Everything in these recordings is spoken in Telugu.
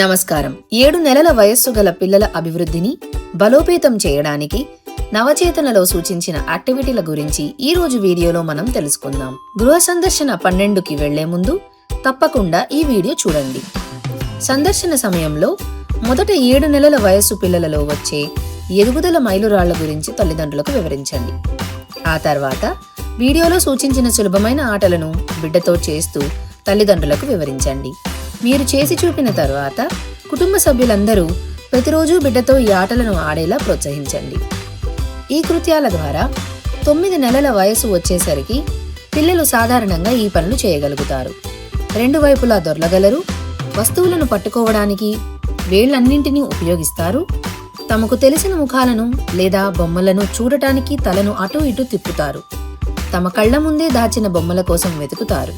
నమస్కారం. 7 నెలల వయస్సు గల పిల్లల అభివృద్ధిని బలోపేతం చేయడానికి నవచేతనలో సూచించిన యాక్టివిటీల గురించి ఈ రోజు వీడియోలో మనం తెలుసుకుందాం. గృహ సందర్శన 12కి వెళ్లే ముందు తప్పకుండా ఈ వీడియో చూడండి. సందర్శన సమయంలో మొదట 7 నెలల వయస్సు పిల్లలలో వచ్చే ఎదుగుదల మైలురాళ్ల గురించి తల్లిదండ్రులకు వివరించండి. ఆ తర్వాత వీడియోలో సూచించిన సులభమైన ఆటలను బిడ్డతో చేస్తూ తల్లిదండ్రులకు వివరించండి. మీరు చేసి చూపిన తర్వాత కుటుంబ సభ్యులందరూ ప్రతిరోజు బిడ్డతో ఈ ఆటలను ఆడేలా ప్రోత్సహించండి. ఈ కృత్యాల ద్వారా 9 నెలల వయసు వచ్చేసరికి పిల్లలు సాధారణంగా ఈ పనులు చేయగలుగుతారు. 2 వైపులా దొర్లగలరు, వస్తువులను పట్టుకోవడానికి వేళ్లన్నింటినీ ఉపయోగిస్తారు, తమకు తెలిసిన ముఖాలను లేదా బొమ్మలను చూడటానికి తలను అటూ ఇటూ తిప్పుతారు, తమ కళ్ల ముందే దాచిన బొమ్మల కోసం వెతుకుతారు,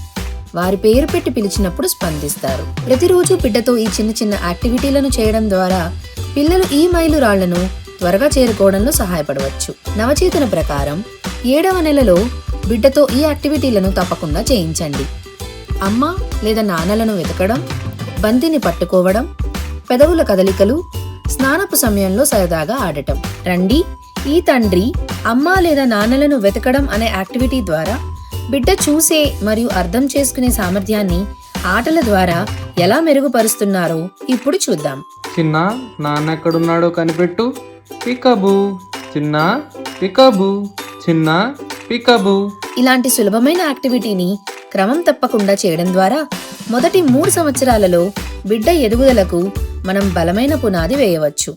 వారి పేరు పెట్టి పిలిచినప్పుడు స్పందిస్తారు. ప్రతిరోజు బిడ్డతో ఈ చిన్న చిన్న యాక్టివిటీలను చేయడం ద్వారా పిల్లలు ఈ మైలురాళ్లను త్వరగా చేరుకోవడంలో సహాయపడవచ్చు. నవచేతన ప్రకారం 7వ నెలలో బిడ్డతో ఈ యాక్టివిటీలను తప్పకుండా చేయించండి. అమ్మ లేదా నాన్నలను వెతకడం, బంతిని పట్టుకోవడం, పెదవుల కదలికలు, స్నానపు సమయంలో సరదాగా ఆడటం. రండి, ఈ తండ్రి అమ్మ లేదా నాన్నలను వెతకడం అనే యాక్టివిటీ ద్వారా బిడ్డ చూసే మరియు అర్థం చేసుకునే సామర్థ్యాన్ని ఆటల ద్వారా ఎలా మెరుగుపరుస్తున్నారో ఇప్పుడు చూద్దాం. చిన్న నాన్న ఎక్కడున్నాడో కనిపెట్టు, పికబూ. చిన్న పికబూ, చిన్న పికబూ. ఇలాంటి సులభమైన యాక్టివిటీని క్రమం తప్పకుండా చేయడం ద్వారా మొదటి 3 సంవత్సరాలలో బిడ్డ ఎదుగుదలకు మనం బలమైన పునాది వేయవచ్చు.